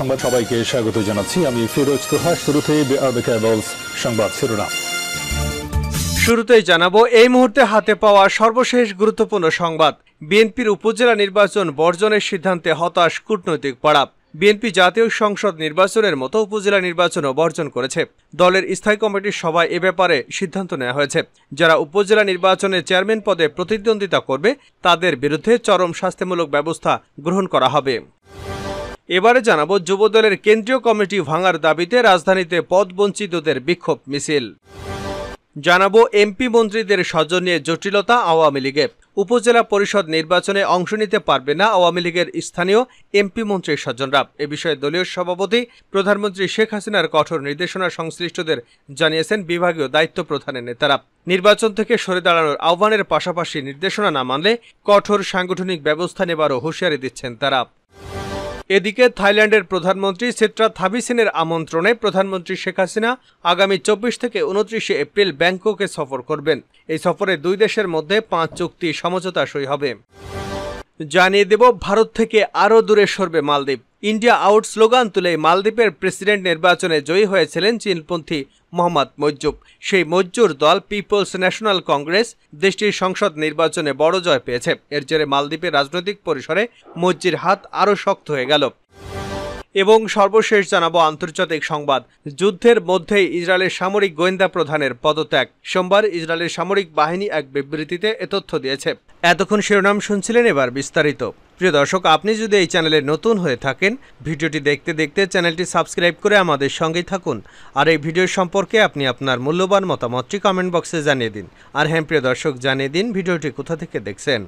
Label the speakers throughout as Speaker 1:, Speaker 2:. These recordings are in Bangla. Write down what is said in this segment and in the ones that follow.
Speaker 1: সংবাদ সবাইকে স্বাগত জানাচ্ছি আমি ফিরোজ তোহা। শুরুতেই সংবাদ শিরোনাম।
Speaker 2: শুরুতেই জানাবো এই মুহূর্তে হাতে পাওয়া সর্বশেষ গুরুত্বপূর্ণ সংবাদ। বিএনপির উপজেলা নির্বাচন বর্জনের সিদ্ধান্তে হতাশ কূটনৈতিক পাড়া। বিএনপি জাতীয় সংসদ নির্বাচনের মতো উপজেলা নির্বাচনও বর্জন করেছে। দলের স্থায়ী কমিটির সভায় এ ব্যাপারে সিদ্ধান্ত নেওয়া হয়েছে। যারা উপজেলা নির্বাচনে চেয়ারম্যান পদে প্রতিদ্বন্দ্বিতা করবে তাদের বিরুদ্ধে চরম শাস্তিমূলক ব্যবস্থা গ্রহণ করা হবে। এবারে জানাবো যুবদলের কেন্দ্রীয় কমিটি ভাঙার দাবিতে রাজধানীতে পদবঞ্চিতদের বিক্ষোভ মিছিল। জানাবো এমপি মন্ত্রীদের সৌজন্যে জটিলতা আওয়ামী লীগে। উপজেলা পরিষদ নির্বাচনে অংশ নিতে পারবে না আওয়ামী লীগের স্থানীয় এমপি মন্ত্রীর স্বজনরা। এ বিষয়ে দলীয় সভাপতি প্রধানমন্ত্রী শেখ হাসিনার কঠোর নির্দেশনা সংশ্লিষ্টদের জানিয়েছেন বিভাগীয় দায়িত্ব প্রধানের নেতারা। নির্বাচন থেকে সরে দাঁড়ানোর আহ্বানের পাশাপাশি নির্দেশনা না মানলে কঠোর সাংগঠনিক ব্যবস্থা নেবারও হুঁশিয়ারি দিচ্ছেন তারা। এদিকে থাইল্যান্ডের প্রধানমন্ত্রী সেট্রা থাবিসিনের আমন্ত্রণে প্রধানমন্ত্রী শেখ হাসিনা আগামী 24 থেকে 29 এপ্রিল ব্যাংককে সফর করবেন। এই সফরে দুই দেশের মধ্যে 5 চুক্তি সমঝোতা সই হবে। জানিয়ে দেব ভারত থেকে আরও দূরে সরবে মালদ্বীপ। ইন্ডিয়া আউট স্লোগান তুলে মালদ্বীপের প্রেসিডেন্ট নির্বাচনে জয়ী হয়েছিলেন চীনপন্থী মোহাম্মদ মইজুব। সেই মইজুর দল পিপলস ন্যাশনাল কংগ্রেস দেশটির সংসদ নির্বাচনে বড় জয় পেয়েছে। এর জেরে মালদ্বীপের রাজনৈতিক পরিসরে মইজুর হাত আরও শক্ত হয়ে গেল। এবং সর্বশেষ জানাবো আন্তর্জাতিক সংবাদ। যুদ্ধের মধ্যেই ইসরায়েলের সামরিক গোয়েন্দা প্রধানের পদত্যাগ। সোমবার ইসরায়েলের সামরিক বাহিনী এক বিবৃতিতে এ তথ্য দিয়েছে। এতক্ষণ শিরোনাম শুনছিলেন, এবার বিস্তারিত। প্রিয় দর্শক, আপনি যদি এই চ্যানেলে নতুন হয়ে থাকেন, ভিডিওটি দেখতে দেখতে চ্যানেলটি সাবস্ক্রাইব করে আমাদের সঙ্গেই থাকুন। আর এই ভিডিও সম্পর্কে আপনি আপনার মূল্যবান মতামতটি কমেন্ট বক্সে জানিয়ে দিন। আর হ্যাঁ প্রিয় দর্শক, জানিয়ে দিন ভিডিওটি কোথা থেকে দেখছেন।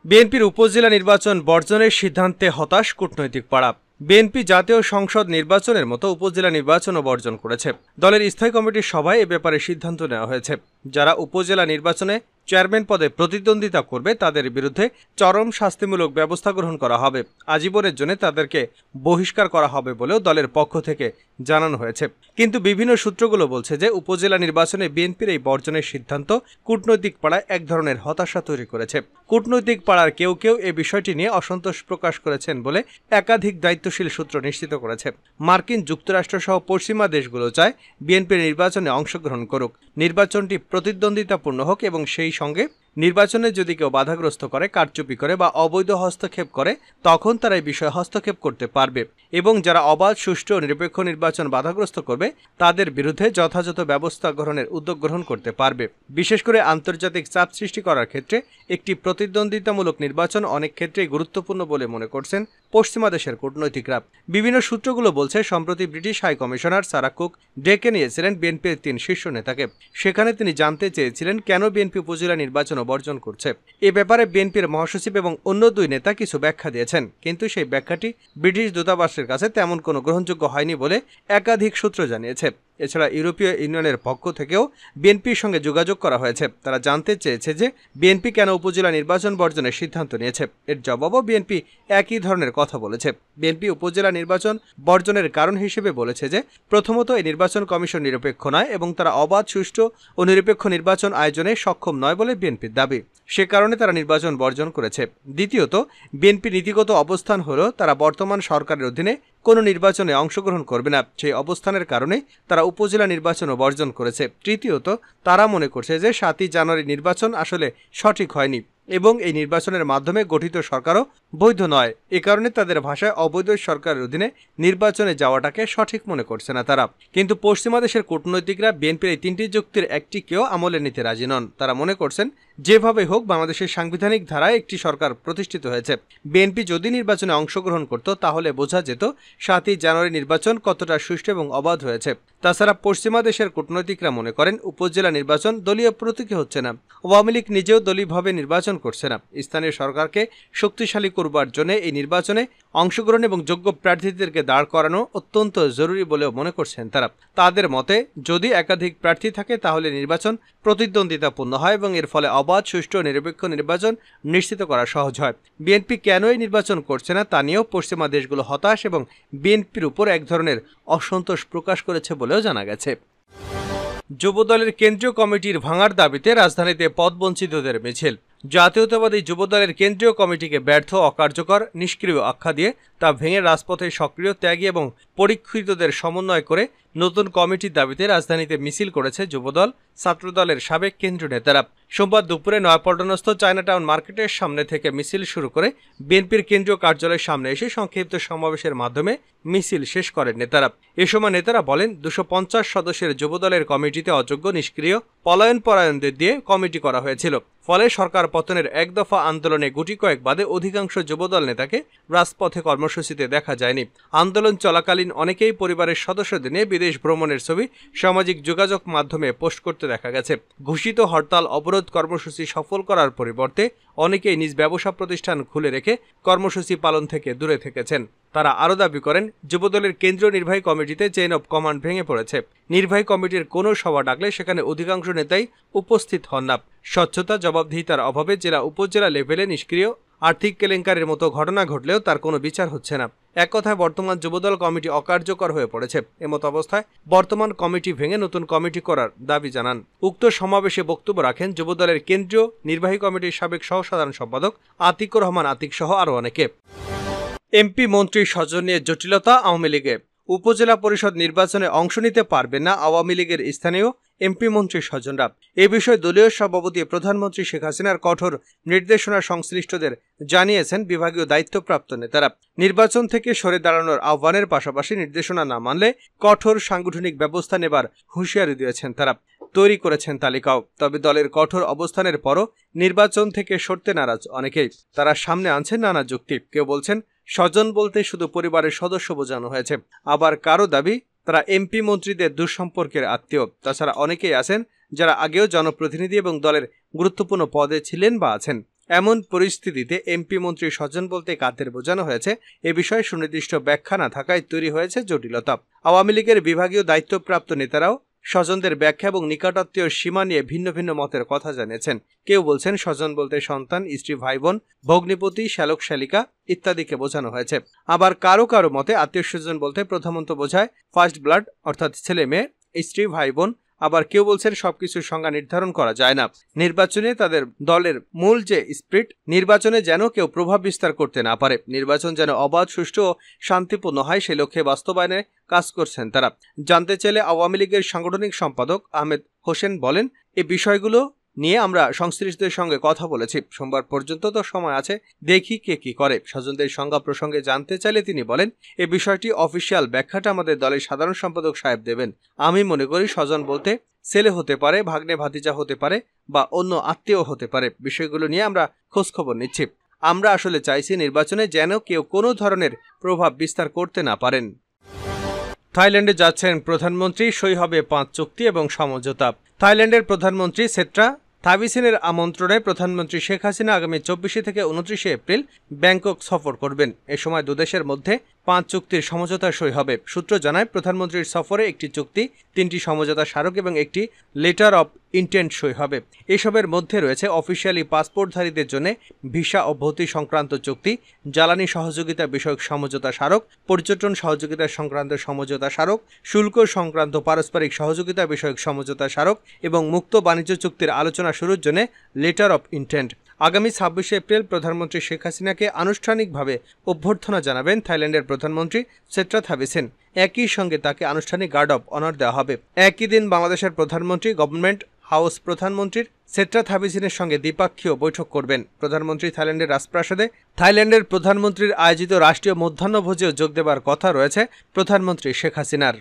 Speaker 2: বিএনপির উপজেলা নির্বাচন বর্জনের সিদ্ধান্তে হতাশ কূটনৈতিক পাড়া। বিএনপি জাতীয় সংসদ নির্বাচনের মতো উপজেলা নির্বাচনও বর্জন করেছে। দলের স্থায়ী কমিটির সভায় এ ব্যাপারে সিদ্ধান্ত নেওয়া হয়েছে। যারা উপজেলা নির্বাচনে চেয়ারম্যান পদে প্রতিদ্বন্দ্বিতা করবে তাদের বিরুদ্ধে চরম শাস্তিমূলক ব্যবস্থা গ্রহণ করা হবে। আজীবনের জন্য তাদেরকে বহিষ্কার করা হবে বলেও দলের পক্ষ থেকে জানানো হয়েছে। কিন্তু বিভিন্ন সূত্রগুলো বলছে যে উপজেলা নির্বাচনে বিএনপির এই বর্জনের সিদ্ধান্ত কূটনৈতিক পাড়ায় এক ধরনের হতাশা তৈরি করেছে। কূটনৈতিক পাড়ার কেউ কেউ এই বিষয়টি নিয়ে অসন্তোষ প্রকাশ করেছেন বলে একাধিক দায়িত্বশীল সূত্র নিশ্চিত করেছে। মার্কিন যুক্তরাষ্ট্র সহ পশ্চিমা দেশগুলো চায় বিএনপি নির্বাচনে অংশগ্রহণ করুক, নির্বাচনটি প্রতিদ্বন্দ্বিতাপূর্ণ হোক এবং সেই সঙ্গে নির্বাচনে যদি কেউ বাধাগ্রস্ত করে, কারচুপি করে বা অবৈধ হস্তক্ষেপ করে তখন তারা এই বিষয়ে হস্তক্ষেপ করতে পারবে এবং যারা অবাধ, সুষ্ঠু ও নিরপেক্ষ নির্বাচন বাধাগ্রস্ত করবে তাদের বিরুদ্ধে যথাযথ ব্যবস্থা গ্রহণের উদ্যোগ গ্রহণ করতে পারবে। বিশেষ করে আন্তর্জাতিক চাপ সৃষ্টি করার ক্ষেত্রে একটি প্রতিদ্বন্দ্বিতামূলক নির্বাচন অনেক ক্ষেত্রেই গুরুত্বপূর্ণ বলে মনে করছেন পশ্চিমা দেশের কূটনৈতিকরা। বিভিন্ন সূত্রগুলো বলছে সম্প্রতি British High Commissioner Sarah Cook ডেকে নিয়েছিলেন বিএনপির 3 শীর্ষ নেতাকে। সেখানে তিনি জানতে চেয়েছিলেন কেন বিএনপি উপজেলা নির্বাচন বর্জন করছে। এ ব্যাপারে বিএনপির মহাসচিব এবং অন্য 2 নেতা কিছু ব্যাখ্যা দিয়েছেন, কিন্তু সেই ব্যাখ্যাটি ব্রিটিশ দূতাবাসের কাছে তেমন কোনো গ্রহণযোগ্য হয়নি বলে একাধিক সূত্র জানিয়েছে। এছাড়া ইউরোপীয় ইউনিয়নের পক্ষ থেকেও বিএনপির সঙ্গে যোগাযোগ করা হয়েছে। তারা জানতে চেয়েছে যে বিএনপি কেন উপজেলা নির্বাচন বর্জনের সিদ্ধান্ত নিয়েছে। এর জবাবও বিএনপি একই ধরনের কথা বলেছে। বিএনপি উপজেলা নির্বাচন বর্জনের কারণ হিসেবে বলেছে যে প্রথমত এই নির্বাচন কমিশন নিরপেক্ষ নয় এবং তারা অবাধ, সুষ্ঠু ও নিরপেক্ষ নির্বাচন আয়োজনে সক্ষম নয় বলে বিএনপির দাবি। সে কারণে তারা নির্বাচন বর্জন করেছে। দ্বিতীয়ত বিএনপি নীতিগত অবস্থান হলো তারা বর্তমান সরকারের অধীনে কোনো নির্বাচনে অংশগ্রহণ করবে না। সেই অবস্থানের কারণে তারা উপজেলা নির্বাচনও বর্জন করেছে। তৃতীয়ত তারা মনে করছে যে 7ই জানুয়ারি নির্বাচন আসলে সঠিক হয়নি এবং এই নির্বাচনের মাধ্যমে গঠিত সরকারও বৈধ নয়। এ কারণে তাদের ভাষায় অবৈধ সরকারের অধীনে নির্বাচনে যাওয়াটাকে সঠিক মনে করছে না তারা। কিন্তু পশ্চিমা দেশের কূটনৈতিকরা বিএনপির এই 3টি যুক্তির একটিকেও আমলে নিতে রাজি নন। তারা মনে করছেন যেভাবে হোক বাংলাদেশের সাংবিধানিক ধারায় একটি সরকার প্রতিষ্ঠিত হয়েছে। বিএনপি যদি নির্বাচনে অংশগ্রহণ করত তাহলে বোঝা যেত 7ই জানুয়ারি নির্বাচন কতটা সুষ্ঠু এবং অবাধ হয়েছে। তাছাড়া পশ্চিমা দেশের কূটনৈতিকরা মনে করেন উপজেলা নির্বাচন দলীয় প্রতীকে হচ্ছে না। আওয়ামী লীগ নিজেও দলীয়ভাবে নির্বাচন করছে না। স্থানীয় সরকারকে শক্তিশালী করবার জন্য এই নির্বাচনে অংশগ্রহণ এবং যোগ্য প্রার্থীদেরকে দাঁড় করানো অত্যন্ত জরুরি বলেও মনে করছেন তারা। তাদের মতে যদি একাধিক প্রার্থী থাকে তাহলে নির্বাচন প্রতিদ্বন্দ্বিতাপূর্ণ হয় এবং এর ফলে অবাধ, সুষ্ঠু ও নিরপেক্ষ নির্বাচন নিশ্চিত করা সহজ হয়। বিএনপি কেন এই নির্বাচন করছে না তা নিয়েও পশ্চিমা দেশগুলো হতাশ এবং বিএনপির উপর এক ধরনের অসন্তোষ প্রকাশ করেছে বলেও জানা গেছে। যুবদলের কেন্দ্রীয় কমিটির ভাঙার দাবিতে রাজধানীতে পদবঞ্চিতদের মিছিল। জাতীয়তাবাদী যুবদলের কেন্দ্রীয় কমিটিকে ব্যর্থ, অকার্যকর, নিষ্ক্রিয় আখ্যা দিয়ে তা ভেঙে রাজপথে সক্রিয়, ত্যাগী এবং পরীক্ষিতদের সমন্বয় করে নতুন কমিটির দাবিতে রাজধানীতে মিছিল করেছে যুবদল, ছাত্রদলের সাবেক কেন্দ্রীয় নেতারা। সোমবার দুপুরে নয়াপল্টনস্থ চায়নাটাউন মার্কেটের সামনে থেকে মিছিল শুরু করে বিএনপির কেন্দ্রীয় কার্যালয়ের সামনে এসে সংক্ষিপ্ত সমাবেশের মাধ্যমে মিছিল শেষ করেন নেতারা। এ সময় নেতারা বলেন, 250 সদস্যের যুবদলের কমিটিতে অযোগ্য, নিষ্ক্রিয়, পলায়নপরায়ণদের দিয়ে কমিটি করা হয়েছিল। ফলে সরকার পতনের এক দফা আন্দোলনে গুটি কয়েক বাদে অধিকাংশ যুবদল নেতাকে রাজপথে কর্মসূচিতে দেখা যায়নি। আন্দোলন চলাকালীন অনেকেই পরিবারের সদস্যদের নিয়ে বিদেশ ভ্রমণের ছবি সামাজিক যোগাযোগ মাধ্যমে পোস্ট করতে দেখা গেছে। ঘোষিত হরতাল অবরোধ কর্মসূচি সফল করার পরিবর্তে অনেকেই নিজ ব্যবসা প্রতিষ্ঠান খুলে রেখে কর্মসূচি পালন থেকে দূরে থেকেছেন। তারা আরও দাবি করেন, যুবদলের কেন্দ্রীয় নির্বাহী কমিটিতে চেইন অব কমান্ড ভেঙে পড়েছে। নির্বাহী কমিটির কোনো সভা ডাকলে সেখানে অধিকাংশ নেতাই উপস্থিত হন না। স্বচ্ছতা, জবাবদিহিতার অভাবে জেলা উপজেলা লেভেলে নিষ্ক্রিয়। আর্থিক কেলেঙ্কারির মতো ঘটনা ঘটলেও তার কোনো বিচার হচ্ছে না। এক কথায় বর্তমান যুবদল কমিটি অকার্যকর হয়ে পড়েছে। এমত অবস্থায় বর্তমান কমিটি ভেঙে নতুন কমিটি করার দাবি জানান। উক্ত সমাবেশে বক্তব্য রাখেন যুবদলের কেন্দ্রীয় নির্বাহী কমিটির সাবেক সহ সাধারণ সম্পাদক আতিকুর রহমান আতিক সহ আরও অনেকে। এমপি মন্ত্রী স্বজন নিয়ে জটিলতা আওয়ামী লীগে। উপজেলা পরিষদ নির্বাচনে অংশ নিতে পারবে না আওয়ামী লীগের স্থানীয় এমপি মন্ত্রী স্বজনরা। এ বিষয়ে দলীয় সভাপতি প্রধানমন্ত্রী শেখ হাসিনার কঠোর নির্দেশনা সংশ্লিষ্টদের জানিয়েছেন বিভাগীয় দায়িত্বপ্রাপ্ত নেতারা। নির্বাচন থেকে সরে দাঁড়ানোর আহ্বানের পাশাপাশি নির্দেশনা না মানলে কঠোর সাংগঠনিক ব্যবস্থা নেবার হুঁশিয়ারি দিয়েছেন তারা। তৈরি করেছেন তালিকাও। তবে দলের কঠোর অবস্থানের পরও নির্বাচন থেকে সরতে নারাজ অনেকেই। তারা সামনে আনছেন নানা যুক্তি। কেউ বলছেন স্বজন বলতে শুধু পরিবারের সদস্য বোঝানো হয়েছে, আবার কারো দাবি তারা এমপি মন্ত্রীদের দুঃসম্পর্কের আত্মীয়। তাছাড়া অনেকেই আছেন যারা আগেও জনপ্রতিনিধি এবং দলের গুরুত্বপূর্ণ পদে ছিলেন বা আছেন। এমন পরিস্থিতিতে এমপি মন্ত্রী স্বজন বলতে কাদের বোঝানো হয়েছে এ বিষয়ে সুনির্দিষ্ট ব্যাখ্যা না থাকায় তৈরি হয়েছে জটিলতা। আওয়ামী লীগের বিভাগীয় দায়িত্বপ্রাপ্ত নেতারাও স্বজনদের ব্যাখ্যা এবং নিকটাত্মীয় সীমা নিয়ে ভিন্ন ভিন্ন মতের কথা জানিয়েছেন। কেউ বলছেন স্বজন বলতে সন্তান, স্ত্রী, ভাই বোন, ভগ্নিপতি, শ্যালক শ্যালিকা ইত্যাদিকে বোঝানো হয়েছে। আবার কারো কারো মতে আত্মীয় স্বজন বলতে প্রথমত বোঝায় ফার্স্ট ব্লাড অর্থাৎ ছেলে মেয়ে, স্ত্রী, ভাই বোন। আবার কেউ বলছেন সবকিছুর সংজ্ঞা নির্ধারণ করা যায় না। নির্বাচনে তাদের দলের মূল যে স্পিরিট, নির্বাচনে যেন কেউ প্রভাব বিস্তার করতে না পারে, নির্বাচন যেন অবাধ, সুষ্ঠু ও শান্তিপূর্ণ হয়, সেই লক্ষ্যে বাস্তবায়নে কাজ করছেন তারা। জানতে চাইলে আওয়ামী লীগের সাংগঠনিক সম্পাদক আহমেদ হোসেন বলেন, এই বিষয়গুলো নিয়ে আমরা সংশ্লিষ্টদের সঙ্গে কথা বলেছি। সোমবার পর্যন্ত তো সময় আছে, দেখি কে কি করে। স্বজনদের সংজ্ঞা প্রসঙ্গে জানতে চাইলে তিনি বলেন, এই বিষয়টি অফিসিয়াল ব্যাখ্যাটা আমাদের দলের সাধারণ সম্পাদক সাহেব দেবেন। আমি মনে করি স্বজন বলতে ছেলে হতে পারে, ভাগ্নে ভাতিজা হতে পারে বা অন্য আত্মীয় হতে পারে। বিষয়গুলো নিয়ে আমরা খোঁজখবর নিচ্ছি। আমরা আসলে চাইছি নির্বাচনে যেন কেউ কোনো ধরনের প্রভাব বিস্তার করতে না পারেন। থাইল্যান্ডে যাচ্ছেন প্রধানমন্ত্রী, সই হবে 5 চুক্তি এবং সমঝোতা। থাইল্যান্ডের প্রধানমন্ত্রী সেট্রা থাবিসেনের আমন্ত্রণে প্রধানমন্ত্রী শেখ হাসিনা আগামী 24 থেকে 29 এপ্রিল ব্যাংকক সফর করবেন। এ সময় দুদেশের মধ্যে 5 চুক্তির সমঝোতা সই হবে। সূত্র জানায়, প্রধানমন্ত্রীর সফরে একটি চুক্তি, 3টি সমঝোতা স্মারক এবং একটি লেটার অব ইন্টেন্ট সই হবে। এসবের মধ্যে রয়েছে অফিসিয়ালি পাসপোর্টধারীদের জন্য ভিসা ও ভর্তি সংক্রান্ত চুক্তি, জ্বালানি সহযোগিতা বিষয়ক সমঝোতা স্মারক, পর্যটন সহযোগিতা সংক্রান্ত সমঝোতা স্মারক, শুল্ক সংক্রান্ত পারস্পরিক সহযোগিতা বিষয়ক সমঝোতা স্মারক এবং মুক্ত বাণিজ্য চুক্তির আলোচনা শুরুর জন্য লেটার অব ইন্টেন্ট। আগামী 26 এপ্রিল প্রধানমন্ত্রী শেখ হাসিনাকে আনুষ্ঠানিকভাবে অভ্যর্থনা জানাবেন থাইল্যান্ডের প্রধানমন্ত্রী সেট্রা থাবিসেন। একই সঙ্গে তাকে আনুষ্ঠানিক গার্ড অব অনার দেওয়া হবে। একই দিন বাংলাদেশের প্রধানমন্ত্রী গভর্নমেন্ট হাউস প্রধানমন্ত্রীর সেট্রা থাবিসেনের সঙ্গে দ্বিপাক্ষীয় বৈঠক করবেন। প্রধানমন্ত্রী থাইল্যান্ডের রাজপ্রাসাদে থাইল্যান্ডের প্রধানমন্ত্রীর আয়োজিত রাষ্ট্রীয় মধ্যাহ্নভোজেও যোগ দেবার কথা রয়েছে প্রধানমন্ত্রী শেখ হাসিনার।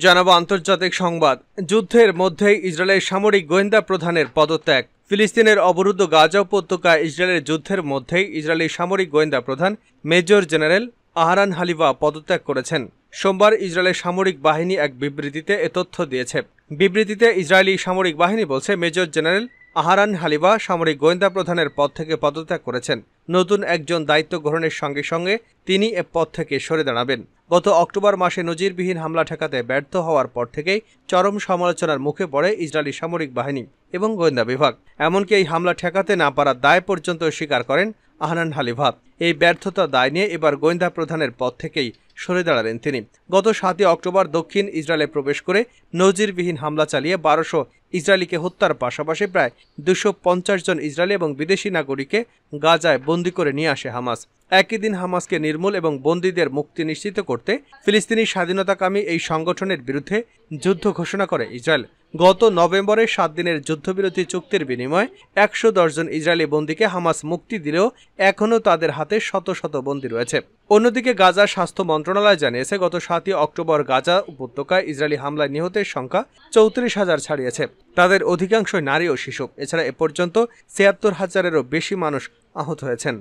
Speaker 2: জানাবো আন্তর্জাতিক সংবাদ। যুদ্ধের মধ্যেই ইসরায়েলের সামরিক গোয়েন্দা প্রধানের পদত্যাগ। ফিলিস্তিনের অবরুদ্ধ গাজা উপত্যকায় ইসরায়েলের যুদ্ধের মধ্যেই ইসরায়েলি সামরিক গোয়েন্দা প্রধান মেজর জেনারেল আহরান হালিভা পদত্যাগ করেছেন। সোমবার ইসরায়েলের সামরিক বাহিনী এক বিবৃতিতে এ তথ্য দিয়েছে। বিবৃতিতে ইসরায়েলি সামরিক বাহিনী বলছে, মেজর জেনারেল আহরান হালিভা সামরিক গোয়েন্দা প্রধানের পদ থেকে পদত্যাগ করেছেন। নতুন একজন দায়িত্ব গ্রহণের সঙ্গে সঙ্গে তিনি এ পদ থেকে সরে দাঁড়াবেন। গত অক্টোবর মাসে নজিরবিহীন হামলা ঠেকাতে ব্যর্থ হওয়ার পর থেকেই চরম সমালোচনার মুখে পড়ে ইসরায়েলি সামরিক বাহিনী এবং গোয়েন্দা বিভাগ। এমনকি এই হামলা ঠেকাতে না পারার দায় পর্যন্ত স্বীকার করেন আহরান হালিভা। এই ব্যর্থতা দায় নিয়ে এবার গোয়েন্দা প্রধানের পদ থেকেই সরে দাঁড়ালেন তিনি। গত 7 অক্টোবর দক্ষিণ ইসরায়েলে প্রবেশ করে নজিরবিহীন হামলা চালিয়ে 1200 ইসরায়েলিকে হত্যার পাশাপাশি প্রায় 250 জন ইসরায়েলি এবং বিদেশি নাগরিককে গাজায় বন্দী করে নিয়ে আসে হামাস। একই দিন হামাসকে নির্মূল এবং বন্দীদের মুক্তি নিশ্চিত করতে ফিলিস্তিনি স্বাধীনতাকামী এই সংগঠনের বিরুদ্ধে যুদ্ধ ঘোষণা করে ইসরায়েল। গত নভেম্বরে 7 দিনের যুদ্ধবিরতি চুক্তির বিনিময়ে 110 জন ইসরায়েলি বন্দীকে হামাস মুক্তি দিলেও এখনও তাদের হাতে শত শত বন্দী রয়েছে। অন্যদিকে গাজা স্বাস্থ্য মন্ত্রণালয় জানিয়েছে, গত 7 অক্টোবর গাজা উপত্যকায় ইসরায়েলি হামলায় নিহতের সংখ্যা 34,000 ছাড়িয়েছে। তাদের অধিকাংশই নারী ও শিশু। এছাড়া এ পর্যন্ত 76,000-এরও বেশি মানুষ আহত হয়েছেন।